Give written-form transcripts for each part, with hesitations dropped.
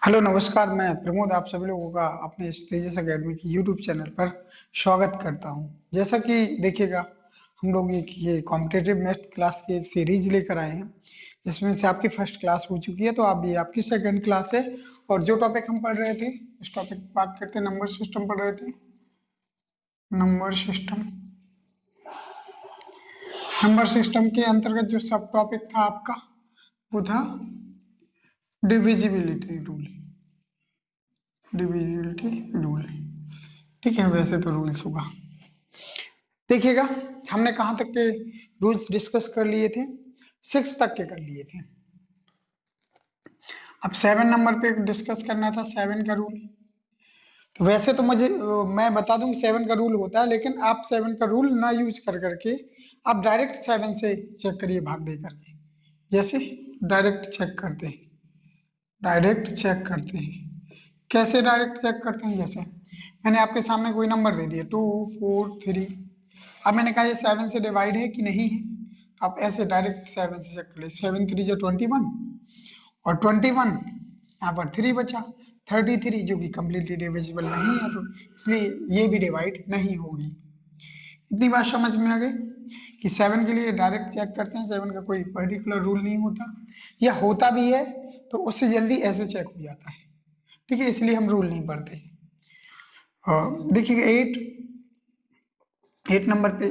Hello नमस्कार। मैं प्रमोद आप सभी लोगों का अपने इस तेजस एकेडमी की यूट्यूब चैनल पर स्वागत करता हूं। जैसा कि देखिएगा, हम लोग एक ये कॉम्पिटेटिव मैथ क्लास की एक सीरीज लेकर आए हैं, जिसमें से आपकी फर्स्ट क्लास हो चुकी है, तो आप ये आपकी सेकंड क्लास है। और जो टॉपिक हम पढ़ रहे थे, उस टॉपिक की बात करते हैं, नंबर सिस्टम पढ़ रहे थे। नंबर सिस्टम नंबर सिस्टम के अंतर्गत जो सब टॉपिक था आपका, वो था डिविजिबिलिटी रूल। डिविजिबिलिटी रूल, ठीक है। वैसे तो रूल्स होगा, देखिएगा, हमने कहाँ तक के रूल्स डिस्कस कर लिए थे? 6 तक के कर लिए थे। अब 7 नंबर पे डिस्कस करना था, 7 का रूल। तो वैसे तो मैं बता दूं 7 का रूल होता है, लेकिन आप 7 का रूल ना यूज कर करके आप डायरेक्ट 7 से चेक करिए, भाग दे करके। जैसे डायरेक्ट चेक करते हैं, कैसे डायरेक्ट चेक करते हैं? जैसे मैंने आपके सामने कोई नंबर दे दिया 2 4 3। अब मैंने कहा ये 7 से डिवाइड है कि नहीं है, तो आप ऐसे डायरेक्ट 7 से चेक कर ले। 7 3 जो 21, और 21 यहाँ पर 3 बचा 33, जो कि कम्प्लीटली डिविजिबल नहीं है, तो इसलिए ये भी डिवाइड नहीं होगी। इतनी बात समझ में आ गई कि 7 के लिए डायरेक्ट चेक करते हैं। 7 का कोई पर्टिकुलर रूल नहीं होता, या होता भी है तो उससे जल्दी ऐसे चेक हो जाता है, ठीक है, इसलिए हम रूल नहीं पढ़ते। देखिए 8 नंबर पे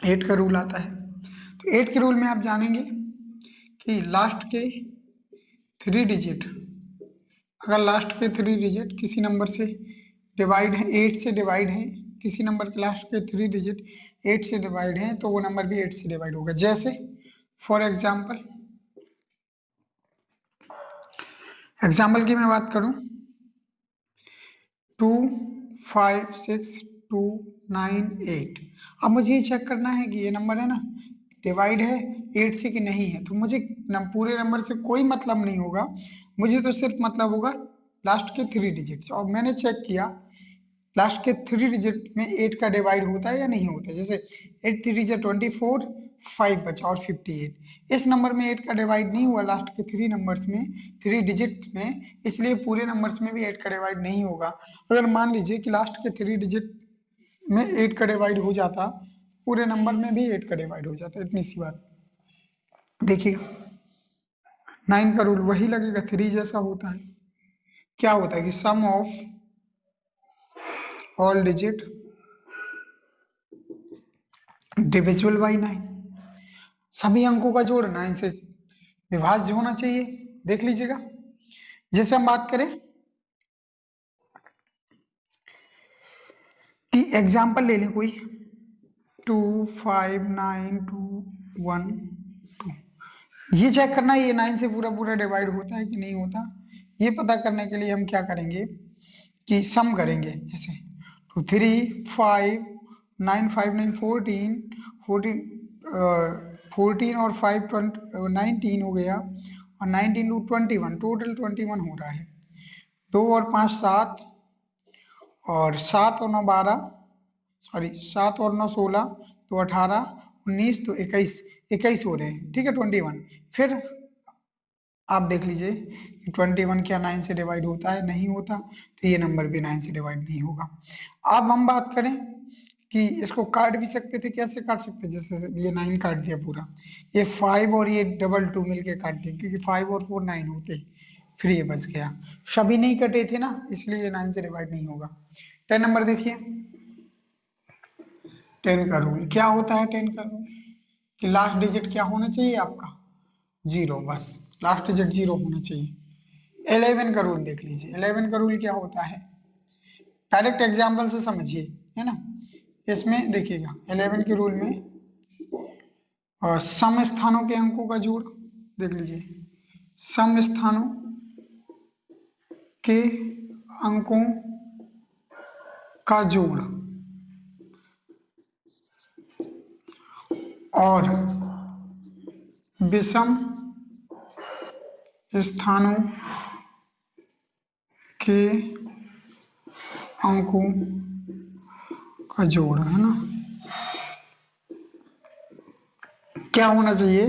8 का रूल आता है। तो 8 के रूल में आप जानेंगे कि लास्ट के 3 डिजिट, अगर लास्ट के 3 डिजिट किसी नंबर से डिवाइड है, 8 से डिवाइड है, किसी नंबर के लास्ट के 3 डिजिट 8 से डिवाइड है, तो वो नंबर भी 8 से डिवाइड होगा। जैसे फॉर एग्जाम्पल की मैं बात करूं, 2 5 6 2 9 8। अब मुझे ये चेक करना है कि ये नंबर है ना, डिवाइड है 8 से कि नहीं है। तो मुझे पूरे नंबर से कोई मतलब नहीं होगा, मुझे तो सिर्फ मतलब होगा लास्ट के 3 डिजिट से। और मैंने चेक किया लास्ट के 3 डिजिट में 8 का डिवाइड होता है या नहीं होता है। जैसे 8 3 जा 24, 5 बचा और 58। इस नंबर में 8 का डिवाइड नहीं हुआ लास्ट के 3 नंबर्स में, 3 डिजिट में, इसलिए पूरे नंबर्स में भी 8 का डिवाइड नहीं होगा। अगर मान लीजिए कि लास्ट के 3 डिजिट में 8 का डिवाइड हो जाता, पूरे नंबर में भी 8 का डिवाइड हो जाता। इतनी सी बात। देखिएगा 9 का रूल वही लगेगा, 3 जैसा होता है। क्या होता है कि sum of all digit divisible by 9। सभी अंकों का जोड़ 9 से विभाज्य होना चाहिए। देख लीजिएगा, जैसे हम बात करें कि एग्जाम्पल ले लें कोई, 2 5 9 2 1 2। ये चेक करना है ये 9 से पूरा पूरा डिवाइड होता है कि नहीं होता। ये पता करने के लिए हम क्या करेंगे कि सम करेंगे। जैसे तो 3 5 9 5 9 14 14 14 और 5 19 हो गया, और 19 टू 21, टोटल 21 हो रहा है। 2 और 5 7, और 7 और 9 12, सॉरी 7 और 9 16, तो 18, 19, तो 21, 21 हो रहे हैं, ठीक है, 21। फिर आप देख लीजिए कि 21 क्या 9 से डिवाइड होता है? नहीं होता, तो ये नंबर भी 9 से डिवाइड नहीं होगा। अब हम बात करें कि इसको काट भी सकते थे। कैसे काट सकते? जैसे ये 9 काट दिया पूरा, ये 5 और ये डबल 2 मिलके काट दिया, क्योंकि 5 और 4 9 होते, फिर ये बच गया। सभी नहीं कटे थे ना, इसलिए ये 9 से डिवाइड नहीं होगा। 10 नंबर देखिए, 10 का रूल क्या होता है? 10 का रूल कि लास्ट डिजिट क्या होना चाहिए आपका? 0, बस लास्ट डिजिट 0 होना चाहिए। 11 का रूल देख लीजिए, 11 का रूल क्या होता है? डायरेक्ट एग्जाम्पल से समझिए, है ना। इसमें देखिएगा 11 के रूल में सम स्थानों के अंकों का जोड़ देख लीजिए, सम स्थानों के अंकों का जोड़ और विषम स्थानों के अंकों का जोड़, है ना। क्या होना चाहिए?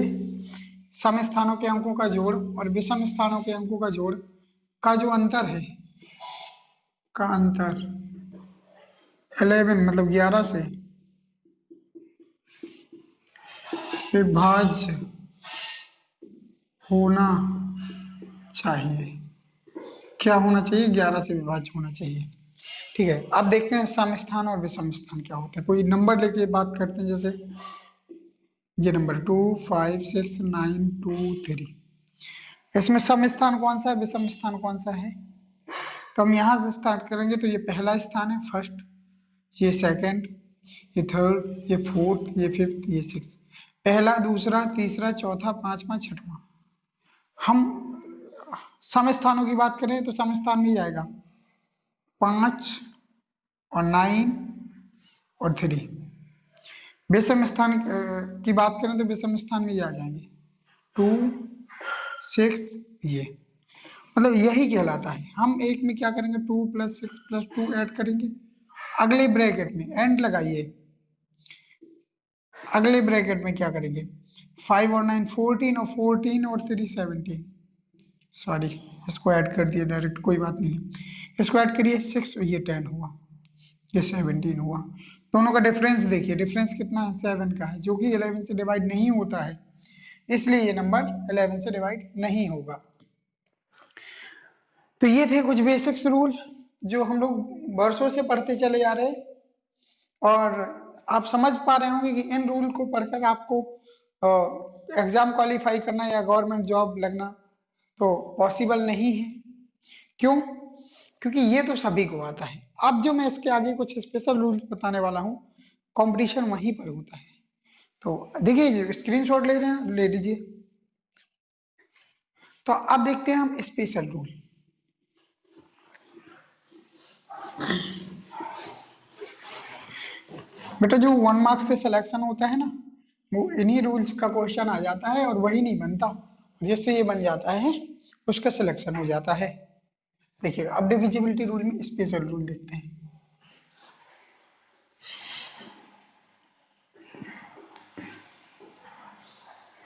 सम स्थानों के अंकों का जोड़ और विषम स्थानों के अंकों का जोड़ का जो अंतर है, का अंतर 11 मतलब 11 से विभाज्य होना चाहिए। क्या होना चाहिए? 11 से विभाज्य होना चाहिए। ठीक है, अब देखते हैं सम स्थान और विषम स्थान क्या होता है। कोई नंबर लेके बात करते हैं, जैसे ये नंबर 2 5 6 9 2 3, इसमें सम स्थान कौन सा है, विषम स्थान कौन सा है? तो हम यहाँ से स्टार्ट करेंगे। तो ये पहला स्थान है, फर्स्ट, ये सेकंड, ये थर्ड, ये फोर्थ, ये फिफ्थ, ये सिक्स। पहला, दूसरा, तीसरा, चौथा, पांचवा, छठवां। हम सम स्थानों की बात करें तो सम स्थान में ही आएगा 5 और 9 और 3। विषम स्थान की बात करें तो विषम स्थान में ही आ जाएंगे 2 6, ये मतलब यही कहलाता है। हम एक में क्या करेंगे, 2 + 6 + 2 ऐड करेंगे, अगले ब्रैकेट में एंड लगाइए, अगले ब्रैकेट में क्या करेंगे, 5 और 9 14 और 14 और 3 17, सॉरी इसको ऐड कर दिया डायरेक्ट, कोई बात नहीं, इसको ऐड करिए 6 और ये 10 हुआ, ये 17 हुआ। दोनों का डिफरेंस देखिए, डिफरेंस कितना है, 7 का है, जो कि 11 से डिवाइड नहीं होता है, इसलिए ये नंबर 11 से डिवाइड नहीं होगा। तो ये थे कुछ बेसिक्स रूल जो हम लोग वर्षों से पढ़ते चले जा रहे हैं, और आप समझ पा रहे होंगे कि इन रूल को पढ़कर आपको एग्जाम क्वालिफाई करना या गवर्नमेंट जॉब लगना तो पॉसिबल नहीं है। क्यों? क्योंकि ये तो सभी को आता है। अब जो मैं इसके आगे कुछ स्पेशल रूल बताने वाला हूँ, कंपटीशन वहीं पर होता है। तो देखिए, स्क्रीनशॉट ले रहे हैं, ले लीजिए। तो अब देखते हैं हम स्पेशल रूल। बेटा जो 1 मार्क्स से सिलेक्शन होता है ना, वो इन्हीं रूल्स का क्वेश्चन आ जाता है और वही नहीं बनता, जिससे ये बन जाता है उसका सिलेक्शन हो जाता है। देखिए, अब डिविजिबिलिटी रूल में स्पेशल रूल देखते हैं।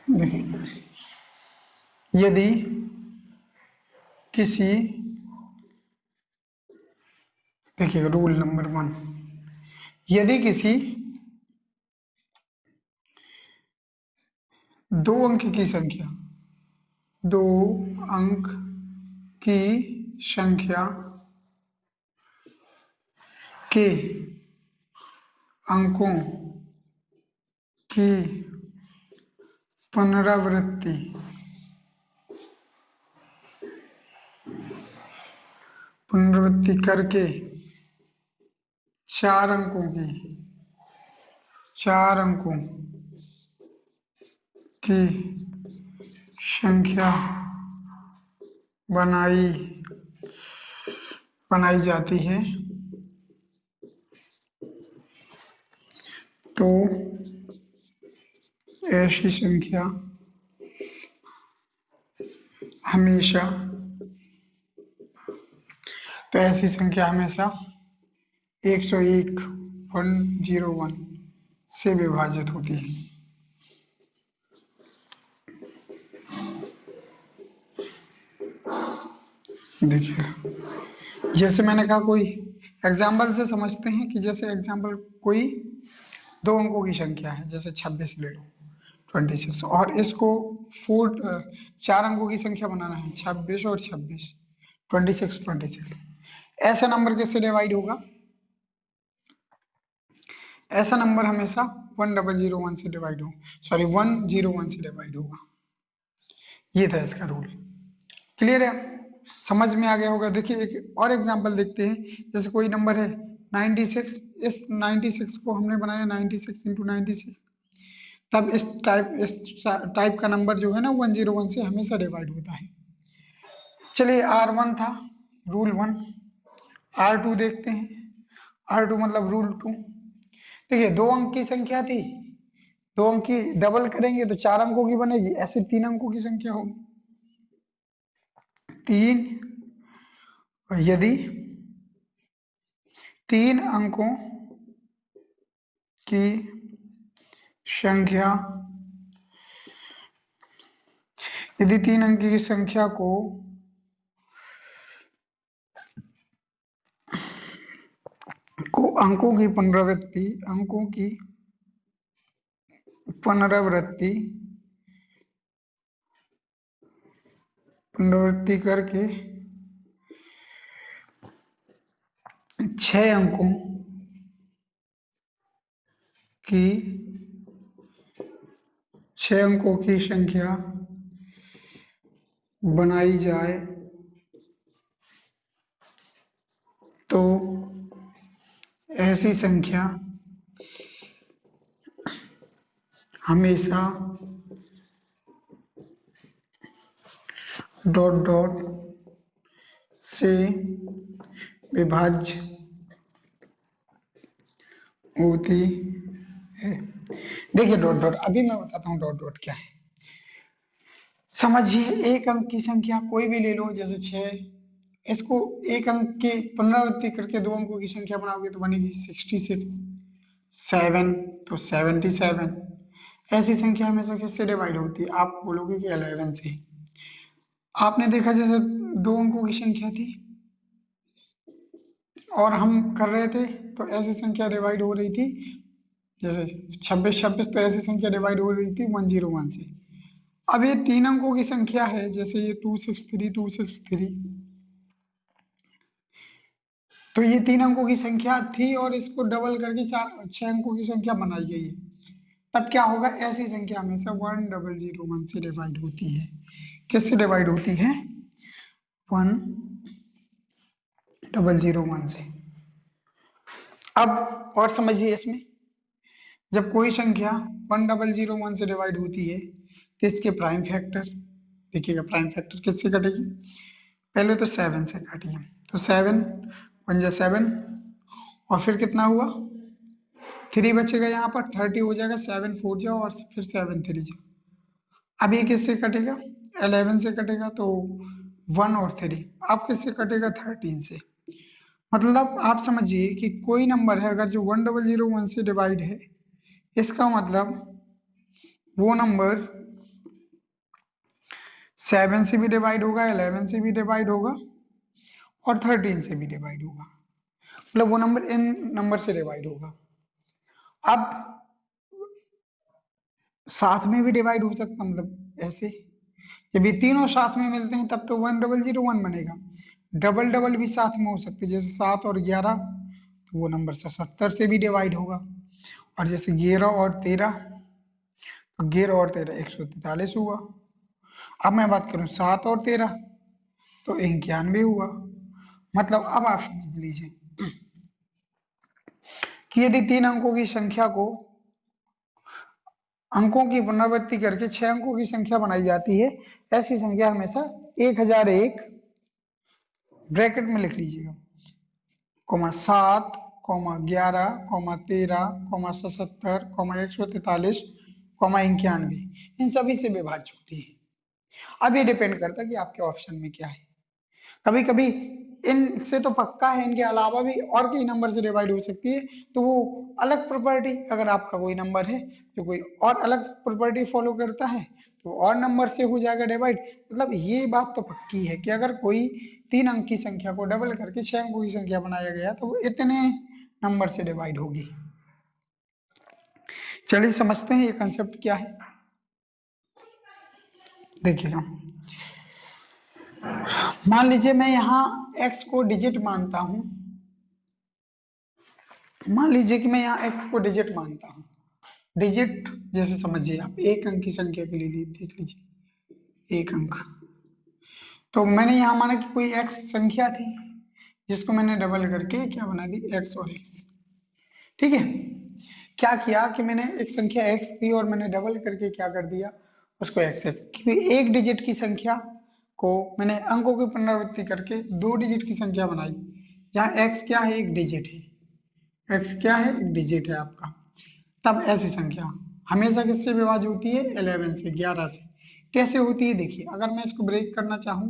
देखिए, यदि किसी, देखिए रूल नंबर 1, यदि किसी 2 अंक की संख्या, 2 अंक की संख्या के अंकों की पुनरावृत्ति करके 4 अंकों की संख्या बनाई जाती है तो ऐसी संख्या हमेशा 101 101 से विभाजित होती है। देखिए, जैसे मैंने कहा, कोई एग्जाम्पल से समझते हैं कि जैसे एग्जाम्पल कोई 2 अंकों की संख्या है, जैसे 26 ले लो, 26, और इसको 4 अंकों की संख्या बनाना है, 26 और 26, 26 ऐसा नंबर किससे डिवाइड होगा? ऐसा नंबर हमेशा 1001 से डिवाइड हो, सॉरी 101 से डिवाइड होगा। ये था इसका रूल। क्लियर है? समझ में आ गया होगा। देखिए, एक और एग्जांपल देखते हैं। जैसे कोई नंबर है 96, इस 96 को हमने बनाया 96 × 96, तब इस टाइप का नंबर जो है ना 101 से हमेशा डिवाइड होता है। चलिए, R1 था रूल 1, R2 देखते हैं। R2 मतलब रूल 2। देखिए, 2 अंक की संख्या थी, 2 अंक की डबल करेंगे तो 4 अंकों की बनेगी, ऐसे 3 अंकों की संख्या होगी 3। और यदि 3 अंकों की संख्या, यदि 3 अंक की संख्या को अंकों की पुनरावृत्ति करके 6 अंकों की 6 अंकों की संख्या बनाई जाए तो ऐसी संख्या हमेशा डॉट डॉट से विभाज्य होती है। देखिए डॉट डॉट, अभी मैं बताता हूँ डॉट डॉट क्या है। समझिए, एक अंक की संख्या कोई भी ले लो, जैसे 6, इसको एक अंक की पुनरावृत्ति करके 2 अंकों की संख्या बनाओगे तो बनेगी 66, 7 तो 77। ऐसी संख्या हमेशा किससे डिवाइड होती है? आप बोलोगे कि 11 से। आपने देखा जैसे 2 अंकों की संख्या थी और हम कर रहे थे तो ऐसी संख्या डिवाइड हो रही थी, जैसे 26 26, तो ऐसी संख्या डिवाइड हो रही थी 101 से। अब ये 3 अंकों की संख्या है, जैसे ये 263 263, तो ये 3 अंकों की संख्या थी और इसको डबल करके 6 अंकों की संख्या बनाई गई है। तब क्या होगा? ऐसी संख्या हमेशा 1001 से डिवाइड होती है। किससे डिवाइड होती है? 1001 से। अब और समझिए, इसमें जब कोई संख्या 1001 से डिवाइड होती है तो इसके प्राइम फैक्टर, देखिएगा प्राइम फैक्टर किससे कटेगी? पहले तो 7 से काटिए, तो 7 1 जा 7, और फिर कितना हुआ? 3 बचेगा, यहाँ पर 30 हो जाएगा, 7 4 जाओ और फिर 7 3 जाओ। अब ये किससे कटेगा? 11 से कटेगा, तो 1 और 3। अब किससे कटेगा? 13 से। मतलब आप समझिए कि कोई नंबर है अगर जो 1001 से डिवाइड है, इसका मतलब वो नंबर 7 से भी डिवाइड होगा, 11 से भी डिवाइड होगा और 13 से भी डिवाइड होगा। मतलब वो नंबर इन नंबर से डिवाइड होगा। अब साथ में भी डिवाइड हो सकता, मतलब ऐसे जब ये तीनों साथ में मिलते हैं तब तो 1001 बनेगा। डबल डबल भी साथ में हो सकते, जैसे 7 और 11, तो वो नंबर 70 से भी डिवाइड होगा। और जैसे 11 और 13, तो 11 और 13 143 हुआ। अब मैं बात करूं 7 और 13, तो 91 हुआ। मतलब अब आप समझ लीजिए कि यदि 3 अंकों की संख्या को अंकों की पुनरावृत्ति करके 6 अंकों की संख्या बनाई जाती है, ऐसी संख्या हमेशा 1001 ब्रैकेट में लिख लीजिएगा, 7, 11, 13, 77, 143, 91, इन सभी से विभाज्य होती है। अब ये डिपेंड करता है कि आपके ऑप्शन में क्या है। कभी कभी इनसे तो पक्का है, इनके अलावा भी और कई नंबर से डिवाइड हो सकती है, तो वो अलग प्रॉपर्टी, अगर आपका कोई नंबर है जो कोई और अलग प्रॉपर्टी फॉलो करता है तो और नंबर से हो जाएगा डिवाइड। मतलब ये बात तो पक्की है कि अगर कोई 3 अंक की संख्या को डबल करके 6 अंकों की संख्या बनाया गया तो वो इतने नंबर से डिवाइड होगी। चलिए समझते हैं ये कंसेप्ट क्या है। देखिएगा, मान लीजिए मैं यहाँ x को डिजिट मानता हूं, मान लीजिए कि मैं यहाँ x को डिजिट मानता हूँ। डिजिट जैसे समझिए आप एक अंक की संख्या के लिए देख लीजिए, एक अंक। तो मैंने यहाँ माना कि कोई x संख्या थी जिसको मैंने डबल करके क्या बना दी? x और x। ठीक है, क्या किया कि मैंने एक संख्या x थी और मैंने डबल करके क्या कर दिया? उसको x क्योंकि एक डिजिट की संख्या को मैंने अंकों की पुनरावृत्ति करके 2 डिजिट की संख्या बनाई। यहाँ x क्या है? एक डिजिट है। x क्या है? एक डिजिट है आपका। तब ऐसी संख्या हमेशा किससे विभाज्य होती है? 11 से, 11 से। कैसे होती है? देखिए, अगर मैं इसको ब्रेक करना चाहूं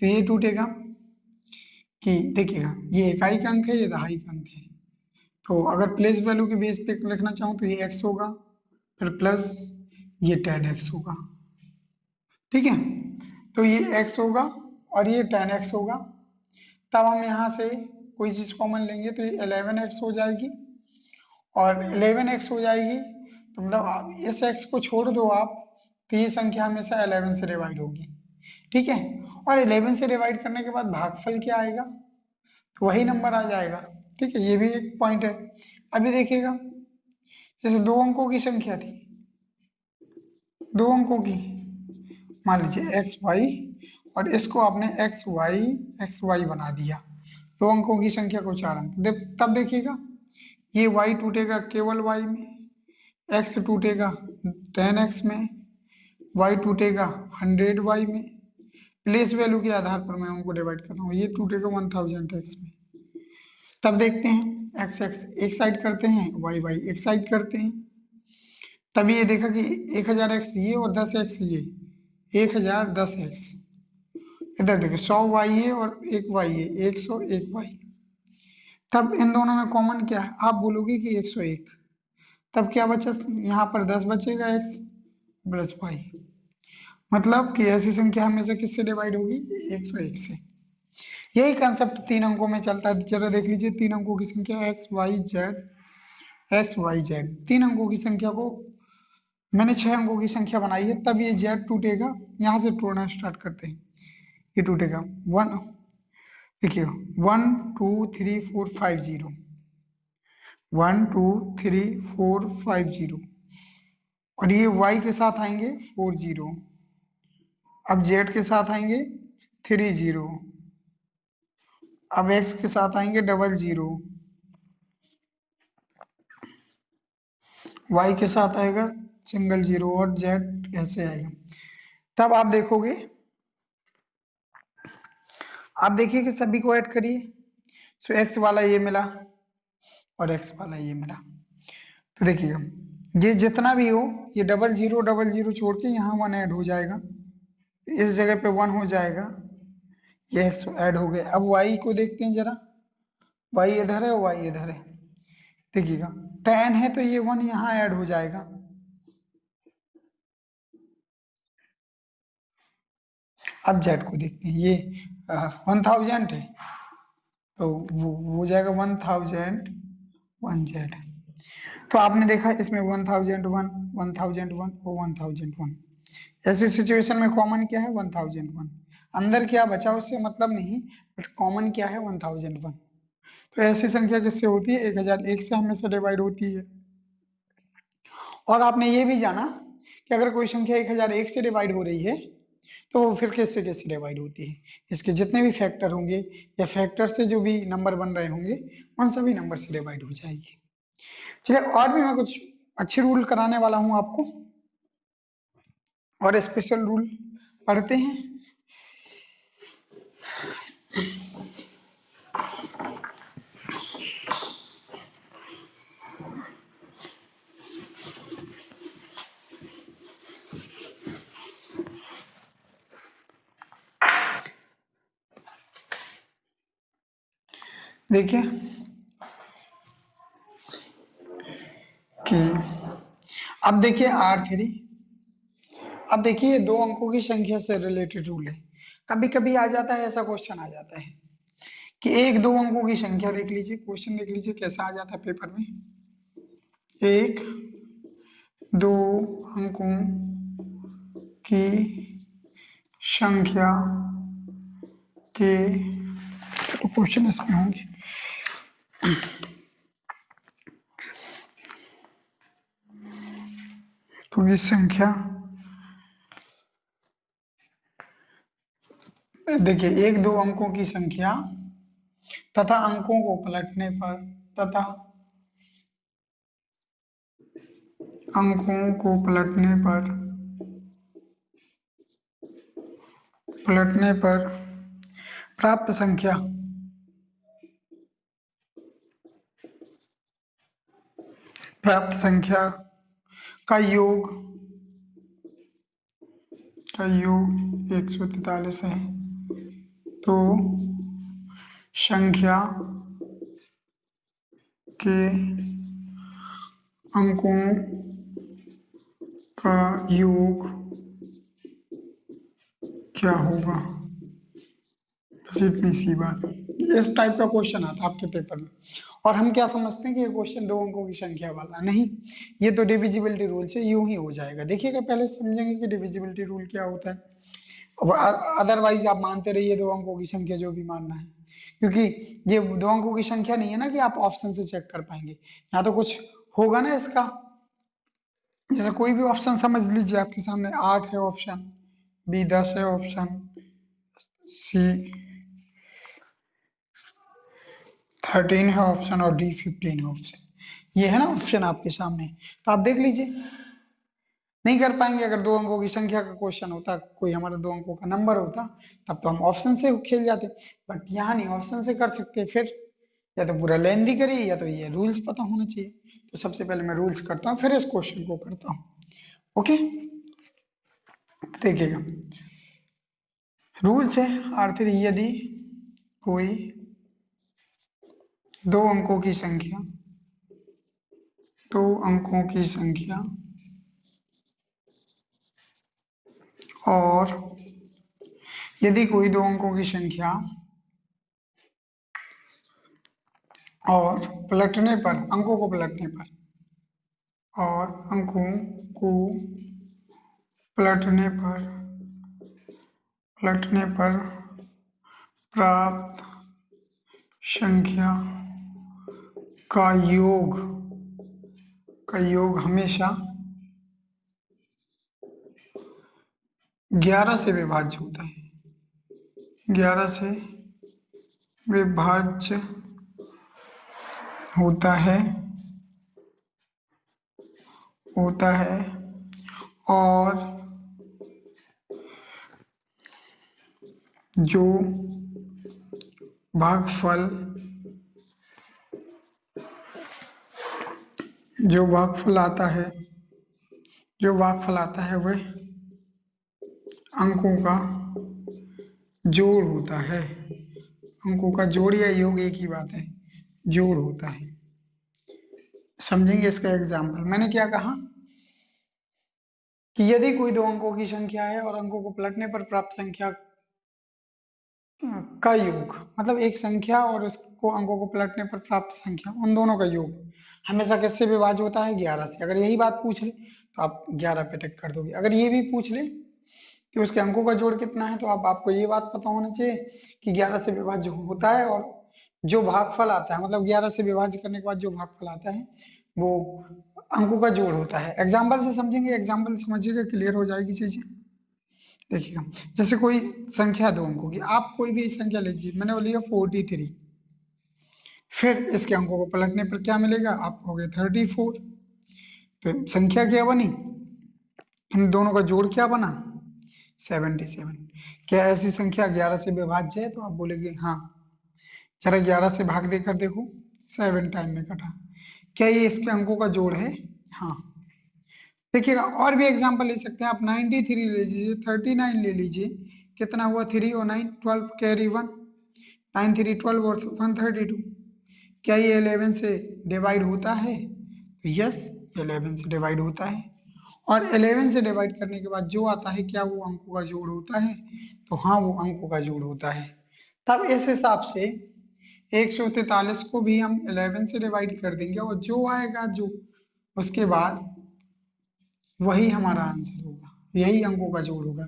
तो ये टूटेगा कि देखिएगा, ये इकाई का अंक है, ये दहाई का अंक है। तो अगर प्लेस वैल्यू के बेस पे लिखना चाहूं तो ये x होगा, फिर प्लस ये tan x होगा। ठीक है, तो ये x होगा और ये tan x होगा। तब हम यहाँ से कोई चीज कॉमन लेंगे तो ये 11x हो जाएगी, और 11x हो जाएगी तो मतलब आप इस x को छोड़ दो आप, तो ये संख्या हमेशा 11 से डिवाइड होगी। ठीक है, और 11 से डिवाइड करने के बाद भागफल क्या आएगा, तो वही नंबर आ जाएगा। ठीक है, ये भी एक पॉइंट है। अभी देखिएगा, जैसे दो अंकों की संख्या थी, दो अंकों की, मान लीजिए एक्स वाई, और इसको आपने एक्स वाई बना दिया, दो अंकों की संख्या को चार अंक तब देखिएगा ये y टूटेगा केवल y में, x टूटेगा 10x में, y टूटेगा 100y में, प्लेस वैल्यू के आधार पर मैं उनको डिवाइड कर रहा हूँ, ये टूटेगा 1000x में। तब देखते हैं x x एक साइड करते हैं, y y एक साइड करते हैं, तभी ये देखा कि 1000x ये और 10x ये, 1000 10x, इधर देखिए 100y है और एक y है, 101y। तब इन दोनों में कॉमन क्या है, आप बोलोगे कि 101, तब क्या बचा, यहाँ पर 10 बचेगा x प्लस y, मतलब कि ऐसी संख्या हमेशा किससे डिवाइड होगी, 101 से। यही कंसेप्ट तीन अंकों में चलता है। जरा देख लीजिए, तीन अंकों की संख्या एक्स वाई जेड, तीन अंकों की संख्या को मैंने 6 अंकों की संख्या बनाई है, तब ये जेड टूटेगा, यहाँ से तोड़ना स्टार्ट करते हैं, ये टूटेगा वन, देखिए 1 2 3 4 5 0, 1 2 3 4 5 0, और ये y के साथ आएंगे 4 0, अब z के साथ आएंगे 3 0, अब x के साथ आएंगे 00, y के साथ आएगा सिंगल 0, और z ऐसे आएगा। तब आप देखोगे, आप देखिए कि सभी को ऐड करिए, सो x वाला ये मिला और x वाला ये मिला, तो देखिएगा ये जितना भी हो, ये 00 छोड़ के यहाँ 1 ऐड हो जाएगा, इस जगह पे 1 हो जाएगा, ये x ऐड हो गए। अब y को देखते हैं जरा, y इधर है, y इधर है, देखिएगा 10 है तो ये 1 यहाँ ऐड हो जाएगा, अब z को देखते हैं, ये 1000 है तो वो हो जाएगा 1000 1z। तो आपने देखा इसमें 1001 1001 और 1001, ऐसी सिचुएशन में कॉमन क्या है, 1001, अंदर क्या बचा उससे मतलब नहीं, बट कॉमन क्या है 1001। तो ऐसी संख्या किससे होती है, 1001 से हमेशा डिवाइड होती है। और आपने ये भी जाना कि अगर कोई संख्या 1001 से डिवाइड हो रही है तो वो फिर किससे किससे डिवाइड होती है, इसके जितने भी फैक्टर होंगे या फैक्टर से जो भी नंबर बन रहे होंगे उन सभी नंबर से डिवाइड हो जाएगी। चलिए, और भी मैं कुछ अच्छे रूल कराने वाला हूं आपको, और स्पेशल रूल पढ़ते हैं। देखिए कि अब देखिए R3, अब देखिए ये दो अंकों की संख्या से रिलेटेड रूल है। कभी कभी आ जाता है, ऐसा क्वेश्चन आ जाता है कि एक दो अंकों की संख्या, देख लीजिए क्वेश्चन, देख लीजिए कैसा आ जाता है पेपर में, एक दो अंकों की संख्या के, तो क्वेश्चन इसमें होंगे, तो ये संख्या, देखिए एक दो अंकों की संख्या तथा अंकों को पलटने पर, तथा अंकों को पलटने पर प्राप्त संख्या का योग 143 है, तो संख्या के अंकों का योग क्या होगा, बस इतनी सी बात, इस टाइप का क्वेश्चन आता है आपके पेपर में। और हम क्या समझते हैं कि ये क्वेश्चन 2 अंकों की संख्या वाला नहीं, ये तो डिविजिबिलिटी रूल से यूं ही हो जाएगा। देखिएगा, पहले समझेंगे कि डिविजिबिलिटी रूल क्या होता है, अदरवाइज आप मानते रहिए 2 अंकों की संख्या जो भी मानना है, क्योंकि ये 2 अंकों की संख्या नहीं है ना कि आप ऑप्शन से चेक कर पाएंगे, यहाँ तो कुछ होगा ना इसका। जैसे कोई भी ऑप्शन समझ लीजिए, आपके सामने 8 है ऑप्शन, बी 10 है ऑप्शन, सी 13 है ऑप्शन और डी 15 है ऑप्शन। ये है ना ऑप्शन आपके सामने, तो आप देख लीजिए। नहीं कर पाएंगे, अगर 2 अंकों की संख्या का क्वेश्चन होता, कोई हमारा 2 अंकों का नंबर होता, तब तो हम ऑप्शन से खेल जाते, बट यहाँ नहीं ऑप्शन से कर सकते। फिर या तो पूरा लेंदी करिए या तो ये रूल्स पता होना चाहिए। तो सबसे पहले मैं रूल्स करता हूँ, फिर इस क्वेश्चन को करता हूँ। ओके, देखिएगा, रूल्स है R3, यदि कोई 2 अंकों की संख्या 2 अंकों की संख्या और यदि कोई 2 अंकों की संख्या और पलटने पर, अंकों को पलटने पर, और अंकों को पलटने पर प्राप्त संख्या का योग हमेशा 11 से विभाज्य होता है। 11 से विभाज्य होता है और जो भागफल आता है वह अंकों का जोड़ होता है। अंकों का जोड़ या योग एक ही बात है, जोड़ होता है। समझेंगे इसका एग्जाम्पल। मैंने क्या कहा कि यदि कोई 2 अंकों की संख्या है और अंकों को पलटने पर प्राप्त संख्या का योग, मतलब एक संख्या और उसको अंकों को पलटने पर प्राप्त संख्या, उन दोनों का योग हमेशा किससे विभाज्य होता है? 11 से। अगर यही बात पूछ ले तो आप 11 पे टिक कर दोगे। अगर ये भी पूछ ले कि उसके अंकों का जोड़ कितना है, तो आपको ये बात पता होना चाहिए कि 11 से विभाज्य होता है, और जो भागफल आता है, मतलब 11 से विभाज्य करने के बाद जो भागफल आता है वो अंकों का जोड़ होता है। एग्जाम्पल से समझेंगे, एग्जाम्पल समझिएगा, क्लियर हो जाएगी चीजें। देखिएगा, जैसे कोई संख्या 2 अंकों की, आप कोई भी संख्या लीजिए, मैंने वो लिया 43, फिर इसके अंकों को पलटने पर क्या मिलेगा आपको? हो गया 34। तो संख्या क्या बनी? इन दोनों का जोड़ क्या बना? 77। क्या ऐसी संख्या 11 से विभाज्य है? तो आप बोलेंगे हाँ। जरा 11 से भाग देकर देखो, 7 टाइम में कटा। क्या ये इसके अंकों का जोड़ है? हाँ। देखिएगा, और भी एग्जांपल ले सकते हैं आप। 93 ले लीजिए, 39 ले लीजिए, कितना हुआ? 3 और 9 12, कैरी 1, 9 3 12 और 132। क्या ये 11 से डिवाइड होता है? यस, 11 से डिवाइड होता है। और 11 से डिवाइड करने के बाद जो आता है, क्या वो अंकों का जोड़ होता है? तो हाँ, वो अंकों का जोड़ होता है। तब इस हिसाब से 143 को भी हम 11 से डिवाइड कर देंगे, और जो आएगा जो उसके बाद, वही हमारा आंसर होगा, यही अंकों का जोड़ होगा।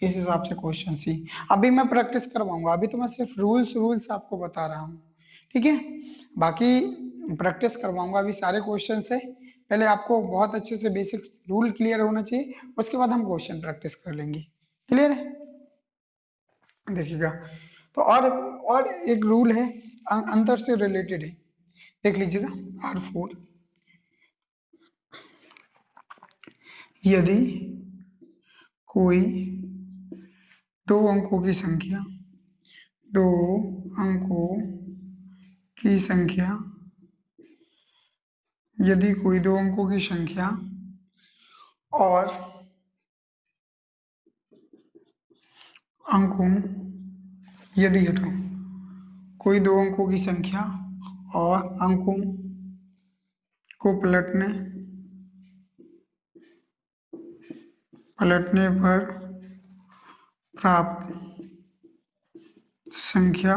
इस हिसाब से क्वेश्चन सी। अभी मैं प्रैक्टिस करवाऊंगा, अभी तो मैं सिर्फ रूल्स आपको बता रहा हूँ, ठीक है। बाकी प्रैक्टिस करवाऊंगा अभी सारे क्वेश्चन से। पहले आपको बहुत अच्छे से बेसिक रूल क्लियर होना चाहिए, उसके बाद हम क्वेश्चन प्रैक्टिस कर लेंगे। क्लियर है? देखिएगा, तो और एक रूल है, अंतर से रिलेटेड है, देख लीजिएगा। R4, यदि कोई 2 अंकों की संख्या 2 अंकों की संख्या यदि कोई 2 अंकों की संख्या और अंकों यदि हटाओ कोई 2 अंकों की संख्या और अंकों को पलटने पर प्राप्त संख्या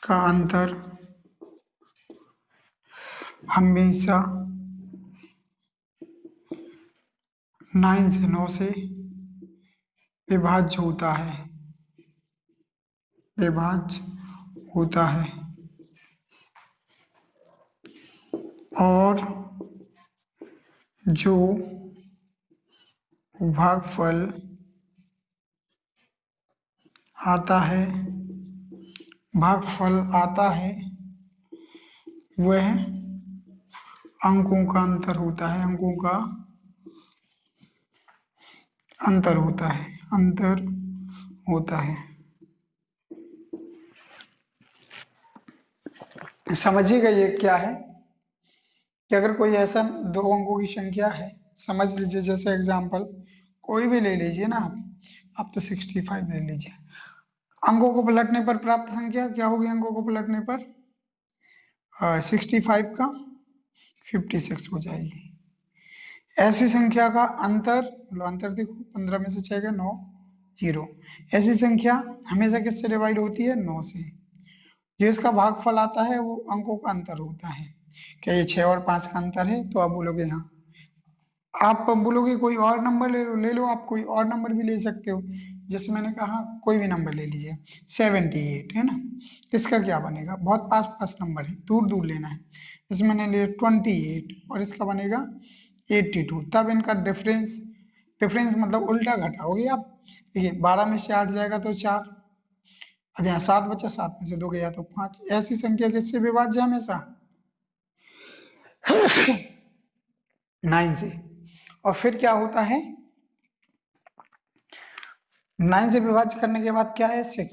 का अंतर हमेशा 9 से 9 से विभाज्य होता है, विभाज्य होता है। और जो भागफल आता है, भागफल आता है वह अंकों का अंतर होता है, अंकों का अंतर होता है, अंतर होता है। समझिएगा ये क्या है कि अगर कोई ऐसा 2 अंकों की संख्या है, समझ लीजिए जैसे एग्जांपल कोई भी ले लीजिए ना, आप तो 65 ले लीजिए। अंकों को पलटने पर प्राप्त संख्या क्या होगी? अंकों को पलटने पर 65 का 56 हो जाएगी। ऐसी संख्या का अंतर, मतलब अंतर देखो 15 में से 6 गए 9, 0। ऐसी संख्या हमेशा किससे डिवाइड होती है? 9 से। जो इसका भागफल आता है वो अंकों का अंतर होता है। क्या ये 6 और 5 का अंतर है? तो आप बोलोगे हाँ। आप बोलोगे कोई और नंबर ले लो, आप कोई और नंबर भी ले सकते हो। जैसे मैंने कहा कोई भी नंबर ले लीजिए, 78 है ना, इसका क्या बनेगा? बहुत पास पास नंबर है, दूर दूर लेना है। जैसे मैंने लिया 28 और इसका बनेगा 82, तब इनका डिफरेंस, डिफरेंस मतलब उल्टा घटाओगे आप। देखिए 12 में से 8 जाएगा तो 4, अब यहाँ 7 बचा, 7 में से 2 गया तो 5। ऐसी संख्या किससे विभाज्य है? हमेशा 9 से। और फिर क्या होता है? 9 से विभाज्य करने के बाद क्या है? 6।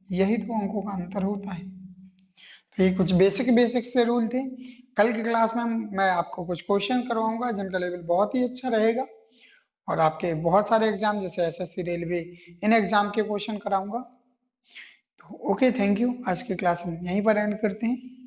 यही तो अंकों का अंतर होता है। तो ये कुछ बेसिक से रूल थे। कल की क्लास में मैं आपको कुछ क्वेश्चन करवाऊंगा जिनका लेवल बहुत ही अच्छा रहेगा, और आपके बहुत सारे एग्जाम जैसे एसएससी, रेलवे, इन एग्जाम के क्वेश्चन कराऊंगा। तो ओके, थैंक यू। आज की क्लास हम यहीं पर एंड करते हैं।